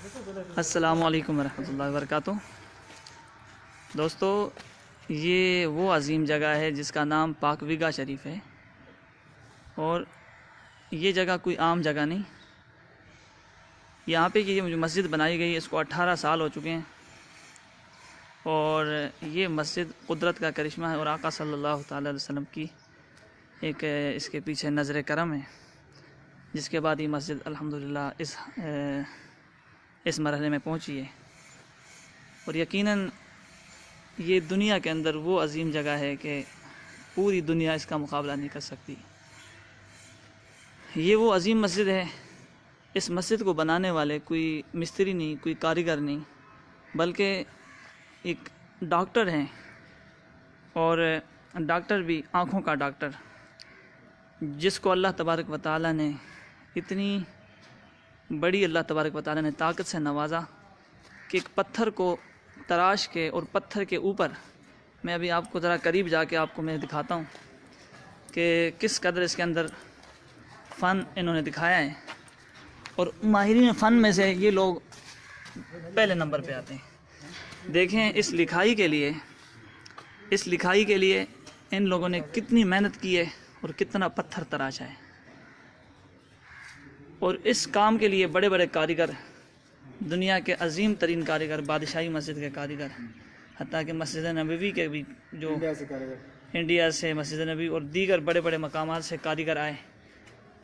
السلام علیکم ورحمۃ اللہ وبرکاتہ۔ دوستو، یہ وہ عظیم جگہ ہے جس کا نام پاک ویگا شریف ہے، اور یہ جگہ کوئی عام جگہ نہیں۔ یہاں پہ یہ جو مسجد بنائی گئی اس کو 18 سال ہو چکے ہیں، اور یہ مسجد قدرت کا کرشمہ ہے اور آقا صلی اللہ تعالی علیہ وسلم کی ایک اس کے پیچھے نظر کرم ہے، جس کے بعد یہ مسجد الحمدللہ اس مرحلے میں پہنچی ہے۔ اور یقیناً یہ دنیا کے اندر وہ عظیم جگہ ہے کہ پوری دنیا اس کا مقابلہ نہیں کر سکتی۔ یہ وہ عظیم مسجد ہے، اس مسجد کو بنانے والے کوئی مستری نہیں، کوئی کاریگر نہیں، بلکہ ایک ڈاکٹر ہیں، اور ڈاکٹر بھی آنکھوں کا ڈاکٹر، جس کو اللہ تبارک و تعالی نے اتنی بڑی اللہ تعالی نے طاقت سے نوازا کہ ایک پتھر کو تراش کے، اور پتھر کے اوپر میں ابھی آپ کو ذرا قریب جا کے آپ کو میں دکھاتا ہوں کہ کس قدر اس کے اندر فن انہوں نے دکھایا ہے، اور ماہرین فن میں سے یہ لوگ پہلے نمبر پہ آتے ہیں۔ دیکھیں اس لکھائی کے لیے ان لوگوں نے کتنی محنت کی ہے اور کتنا پتھر تراشا ہے، اور اس کام کے لیے بڑے بڑے کاریگر، دنیا کے عظیم ترین کاریگر، بادشاہی مسجد کے کاریگر، حتیٰ کہ مسجد نبوی کے بھی جو انڈیا سے مسجد نبوی اور دیگر بڑے بڑے مقامات سے کاریگر آئے،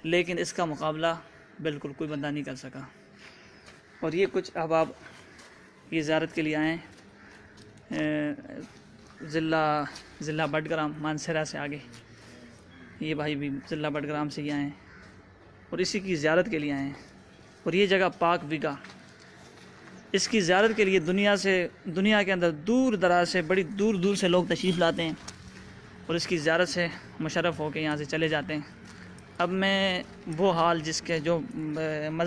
لیکن اس کا مقابلہ بالکل کوئی بندہ نہیں کر سکا۔ اور یہ کچھ احباب یہ زیارت کے لیے آئے ہیں، ضلع بٹگرام مانسہرہ سے آگے، یہ بھائی بھی ضلع بٹگرام سے ہی آئے ہیں اور اسی کی زیارت کے لیے آئے ہیں۔ اور یہ جگہ پاک ویگا، اس کی زیارت کے لیے دنیا کے اندر دور دراز سے، بڑی دور دور سے لوگ تشریف لاتے ہیں اور اس کی زیارت سے مشرف ہو کے یہاں سے چلے جاتے ہیں۔ اب میں وہ حال جس کے جو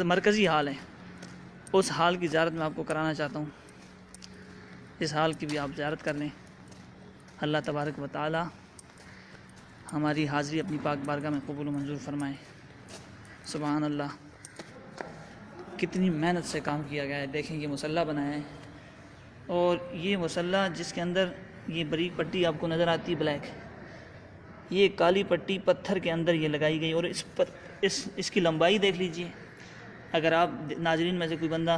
مرکزی حال ہے، اس حال کی زیارت میں آپ کو کرانا چاہتا ہوں۔ اس حال کی بھی آپ زیارت کر لیں، اللہ تبارک و تعالی ہماری حاضری اپنی پاک بارگاہ میں قبول و منظور فرمائے۔ سبحان اللہ، کتنی محنت سے کام کیا گیا ہے۔ دیکھیں یہ مصلی بنایا ہے، اور یہ مصلی جس کے اندر یہ بریک پٹی آپ کو نظر آتی ہے بلیک، یہ کالی پٹی پتھر کے اندر یہ لگائی گئی، اور اس کی لمبائی دیکھ لیجئے۔ اگر آپ ناظرین میں سے کوئی بندہ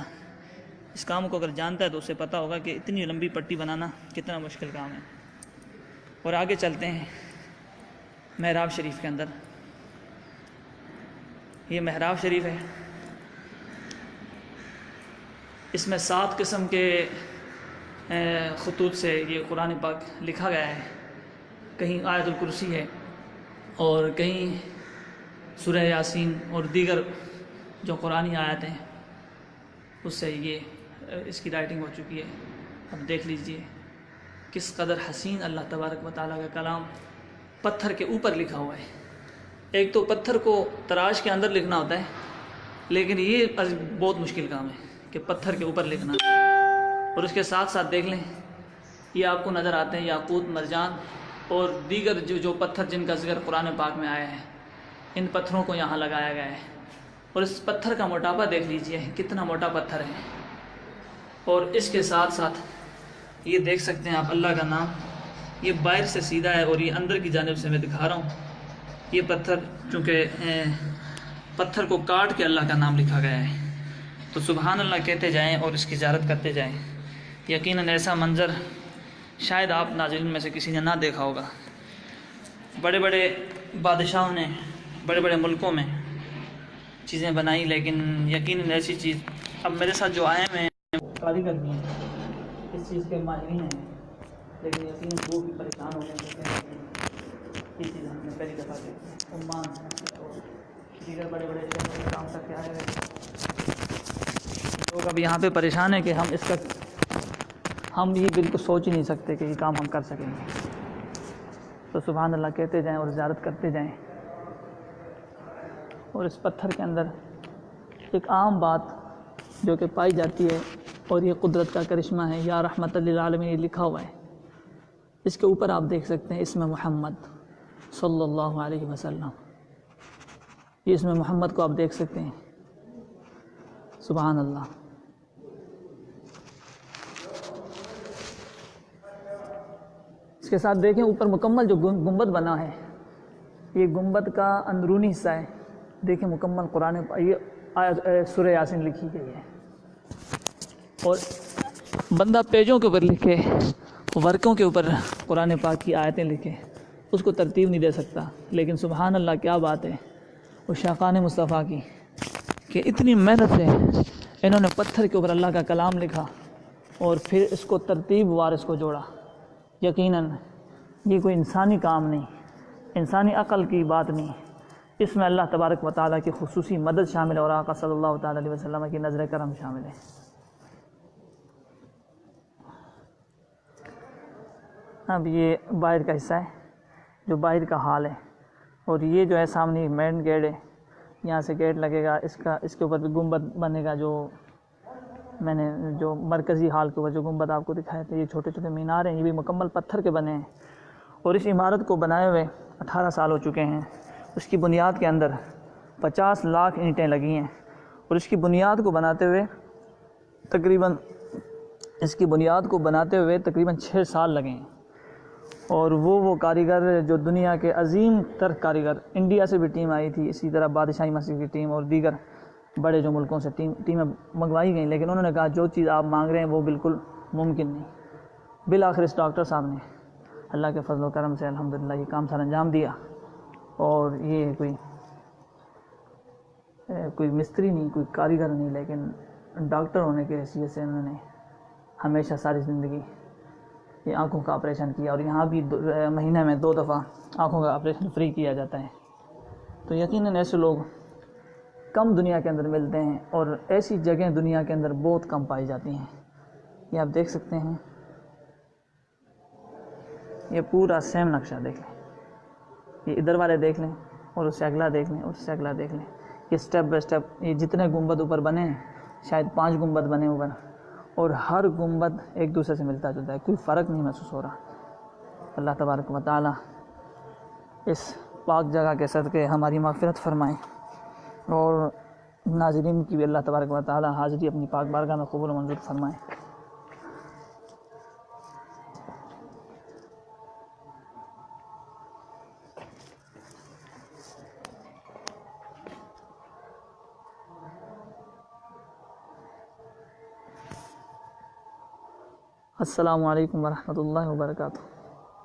اس کام کو اگر جانتا ہے تو اسے پتہ ہوگا کہ اتنی لمبی پٹی بنانا کتنا مشکل کام ہے۔ اور آگے چلتے ہیں محراب شریف کے اندر۔ یہ محراب شریف ہے، اس میں 7 قسم کے خطوط سے یہ قرآن پاک لکھا گیا ہے۔ کہیں آیت الکرسی ہے، اور کہیں سورہ یاسین اور دیگر جو قرآنی آیات ہیں اس سے یہ اس کی رائٹنگ ہو چکی ہے۔ اب دیکھ لیجئے کس قدر حسین اللہ تبارک و تعالیٰ کا کلام پتھر کے اوپر لکھا ہوا ہے۔ ایک تو پتھر کو تراش کے اندر لکھنا ہوتا ہے، لیکن یہ بہت مشکل کام ہے کہ پتھر کے اوپر لکھنا۔ اور اس کے ساتھ ساتھ دیکھ لیں، یہ آپ کو نظر آتے ہیں یاقوت، مرجان اور دیگر جو پتھر جن کا ذکر قرآن پاک میں آیا ہے، ان پتھروں کو یہاں لگایا گیا ہے۔ اور اس پتھر کا موٹاپا دیکھ لیجئے کتنا موٹا پتھر ہے۔ اور اس کے ساتھ ساتھ یہ دیکھ سکتے ہیں آپ اللہ کا نام، یہ باہر سے سیدھا ہے اور یہ اندر کی جانب سے میں دکھا رہا ہوں۔ یہ پتھر چونکہ پتھر کو کاٹ کے اللہ کا نام لکھا گیا ہے، تو سبحان اللہ کہتے جائیں اور اس کی زیارت کرتے جائیں۔ یقیناً ایسا منظر شاید آپ ناظرین میں سے کسی نے نہ دیکھا ہوگا۔ بڑے بڑے بادشاہوں نے بڑے بڑے ملکوں میں چیزیں بنائی، لیکن یقیناً ایسی چیز اب میرے ساتھ جو آئے ہیں کاریگر بھی ہیں، اس چیز کے ماہرین ہیں، لیکن یقیناً وہ بھی پریشان ہو گئے۔ یہ چیز ہم نے پہلی دفعہ دیکھی ہے، عمان اور دیگر بڑے بڑے شہروں میں کام کر کے آئے ہوئے لوگ اب یہاں پہ پریشان ہیں کہ ہم یہ بالکل سوچ ہی نہیں سکتے کہ یہ کام ہم کر سکیں گے۔ تو سبحان اللہ کہتے جائیں اور زیارت کرتے جائیں۔ اور اس پتھر کے اندر ایک عام بات جو کہ پائی جاتی ہے، اور یہ قدرت کا کرشمہ ہے، یا رحمت للعالمین یہ لکھا ہوا ہے۔ اس کے اوپر آپ دیکھ سکتے ہیں اسم محمد صلی اللہ علیہ وسلم، یہ اسم محمد کو آپ دیکھ سکتے ہیں۔ سبحان اللہ، اس کے ساتھ دیکھیں اوپر مکمل جو گنبد بنا ہے، یہ گنبد کا اندرونی حصہ ہے، دیکھیں مکمل قرآن یہ سورہ یاسین لکھی گئی ہے، اور بندہ پیجوں کے اوپر لکھے، ورقوں کے اوپر قرآن پاک کی آیتیں لکھے، اس کو ترتیب نہیں دے سکتا، لیکن سبحان اللہ کیا بات ہے اس شاقان مصطفیٰ کی کہ اتنی محنت سے انہوں نے پتھر کے اوپر اللہ کا کلام لکھا اور پھر اس کو ترتیب وار اس کو جوڑا۔ یقیناً یہ کوئی انسانی کام نہیں، انسانی عقل کی بات نہیں، اس میں اللہ تبارک و تعالیٰ کی خصوصی مدد شامل ہے اور آقا صلی اللہ تعالیٰ علیہ وسلم کی نظر کرم شامل ہے۔ اب یہ باہر کا حصہ ہے، جو باہر کا حال ہے، اور یہ جو ہے سامنے مین گیٹ ہے، یہاں سے گیٹ لگے گا، اس کے اوپر بھی گنبد بنے گا، جو میں نے جو مرکزی حال کے اوپر جو گنبد آپ کو دکھائے تھے، یہ چھوٹے چھوٹے مینار ہیں، یہ بھی مکمل پتھر کے بنے ہیں، اور اس عمارت کو بنائے ہوئے 18 سال ہو چکے ہیں۔ اس کی بنیاد کے اندر 50 لاکھ اینٹیں لگی ہیں، اور اس کی بنیاد کو بناتے ہوئے تقریباً 6 سال لگے ہیں، اور وہ کاریگر جو دنیا کے عظیم تر کاریگر، انڈیا سے بھی ٹیم آئی تھی، اسی طرح بادشاہی مسجد کی ٹیم اور دیگر بڑے جو ملکوں سے ٹیمیں منگوائی گئیں، لیکن انہوں نے کہا جو چیز آپ مانگ رہے ہیں وہ بالکل ممکن نہیں۔ بالآخر اس ڈاکٹر صاحب نے اللہ کے فضل و کرم سے الحمدللہ یہ کام سر انجام دیا، اور یہ کوئی مستری نہیں، کوئی کاریگر نہیں، لیکن ڈاکٹر ہونے کی حیثیت سے انہوں نے ہمیشہ ساری زندگی یہ آنکھوں کا آپریشن کیا، اور یہاں بھی مہینے میں 2 دفعہ آنکھوں کا آپریشن فری کیا جاتا ہے۔ تو یقیناً ایسے لوگ کم دنیا کے اندر ملتے ہیں، اور ایسی جگہیں دنیا کے اندر بہت کم پائی جاتی ہیں۔ یہ آپ دیکھ سکتے ہیں، یہ پورا سیم نقشہ دیکھ لیں، یہ ادھر والے دیکھ لیں، اور اس سے اگلا دیکھ لیں، اور اس سے اگلا دیکھ لیں، یہ سٹیپ بائی سٹیپ یہ جتنے گنبد اوپر بنے ہیں، شاید 5 گنبد بنے اوپر، اور ہر گنبد ایک دوسرے سے ملتا جلتا ہے، کوئی فرق نہیں محسوس ہو رہا۔ اللہ تبارک و تعالی اس پاک جگہ کے صدقے ہماری مغفرت فرمائیں، اور ناظرین کی بھی اللہ تبارک و تعالی حاضری اپنی پاک بارگاہ میں قبول و منظور فرمائیں۔ السلام علیکم ورحمۃ اللہ وبرکاتہ۔